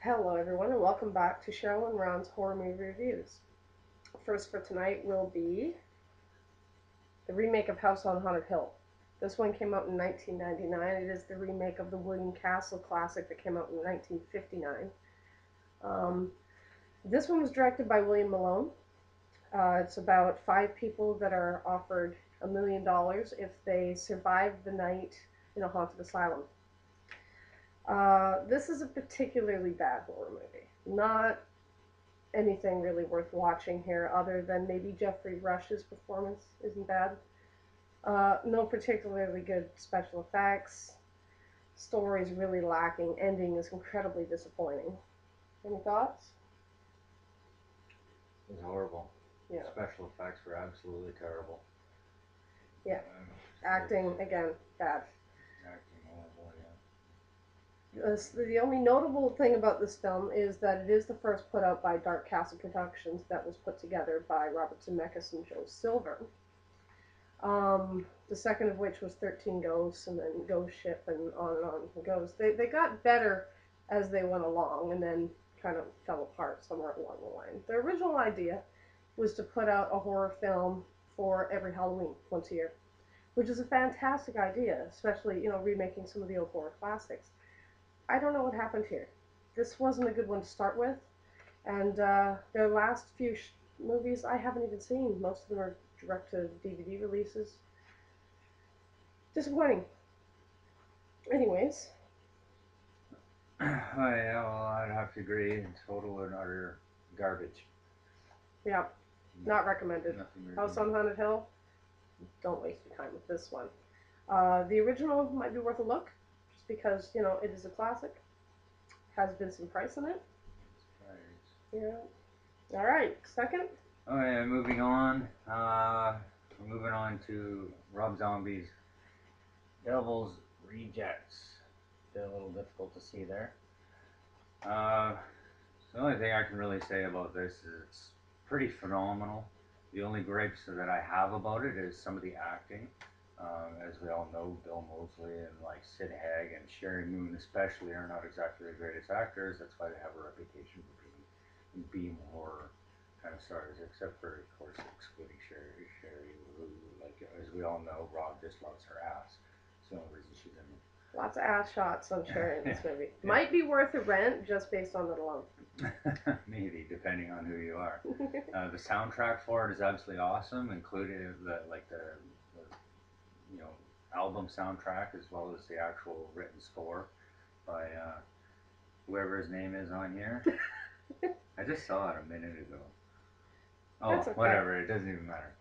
Hello, everyone, and welcome back to Cheryl and Ron's Horror Movie Reviews. First for tonight will be the remake of House on Haunted Hill. This one came out in 1999. It is the remake of the William Castle classic that came out in 1959. This one was directed by William Malone. It's about 5 people that are offered $1 million if they survive the night in a haunted asylum. This is a particularly bad horror movie. Not anything really worth watching here other than maybe Jeffrey Rush's performance isn't bad. No particularly good special effects. Story's really lacking. Ending is incredibly disappointing. Any thoughts? It was horrible. Yeah. Special effects were absolutely terrible. Yeah. Acting, again, bad. Acting horrible, yeah. The only notable thing about this film is that it is the first put out by Dark Castle Productions that was put together by Robert Zemeckis and Joe Silver. The second of which was 13 Ghosts and then Ghost Ship and on it goes. They got better as they went along and then kind of fell apart somewhere along the line. The original idea was to put out a horror film for every Halloween once a year, which is a fantastic idea, especially, remaking some of the old horror classics. I don't know what happened here. This wasn't a good one to start with, and their last few movies I haven't even seen. Most of them are direct-to-DVD releases. Disappointing. Anyways. Oh, yeah, well, I'd have to agree. Total and utter garbage. Yeah, not recommended. Nothing House on Haunted Hill, don't waste your time with this one. The original might be worth a look, just because, it is a classic. Has been some price in it. Yeah. All right, second. Oh, yeah, moving on. We're moving on to Rob Zombie's Devil's Rejects. A little difficult to see there. The only thing I can really say about this is it's pretty phenomenal. The only gripes that I have about it is some of the acting. As we all know, Bill Moseley and Sid Haig and Sherry Moon especially are not exactly the greatest actors. That's why they have a reputation for being B horror kind of stars, except for, of course, excluding Sherry, who, as we all know, Rob just loves her ass. It's the only reason she's in it. Lots of ass shots on Sherry in this movie. Yeah. Might be worth a rent just based on that alone. Maybe, depending on who you are. The soundtrack for it is absolutely awesome, including the album soundtrack as well as the actual written score by whoever his name is on here. I just saw it a minute ago. Oh, okay. Whatever, it doesn't even matter.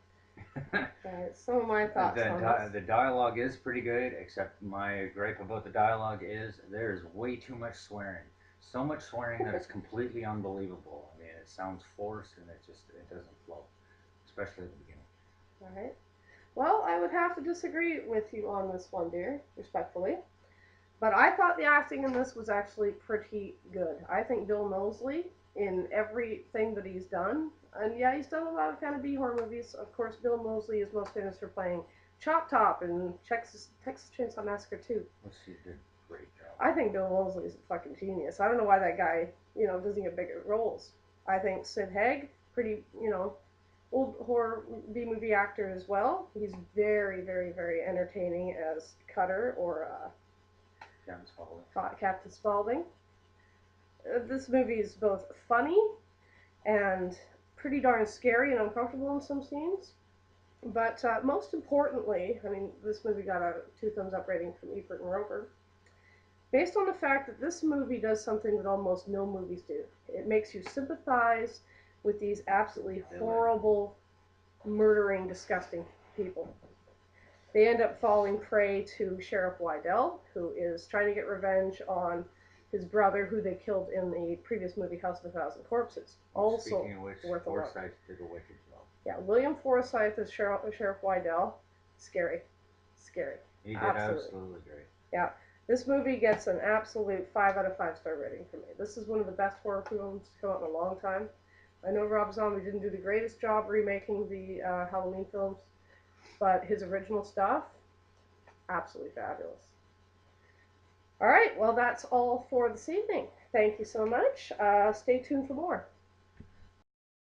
Right, some of my thoughts on this. The dialogue is pretty good, except my gripe about the dialogue is there is way too much swearing. So much swearing that it's completely unbelievable. I mean, it sounds forced and it doesn't flow, especially at the beginning. All right. Well, I would have to disagree with you on this one, dear, respectfully. But I thought the acting in this was actually pretty good. I think Bill Moseley, in everything that he's done, and yeah, he's done a lot of kind of B-horror movies. Of course, Bill Moseley is most famous for playing Chop Top in Texas Chainsaw Massacre 2. Well, she did a great job. I think Bill Moseley is a fucking genius. I don't know why that guy, doesn't get bigger roles. I think Sid Haig, pretty, old horror B-movie actor as well. He's very, very, very entertaining as Cutter or Captain Spaulding. This movie is both funny and pretty darn scary and uncomfortable in some scenes. But most importantly, I mean, this movie got a 2 thumbs up rating from Ebert and Roper, based on the fact that this movie does something that almost no movies do. It makes you sympathize with these absolutely horrible, murdering, disgusting people. They end up falling prey to Sheriff Wydell, who is trying to get revenge on his brother, who they killed in the previous movie, House of a Thousand Corpses. Also, speaking of which, Forsythe did a wicked job. Yeah, William Forsythe as Sheriff Wydell. Scary. Scary. He did absolutely great. Yeah. This movie gets an absolute 5 out of 5 star rating from me. This is one of the best horror films to come out in a long time. I know Rob Zombie didn't do the greatest job remaking the Halloween films, but his original stuff, absolutely fabulous. All right, well, that's all for this evening. Thank you so much. Stay tuned for more.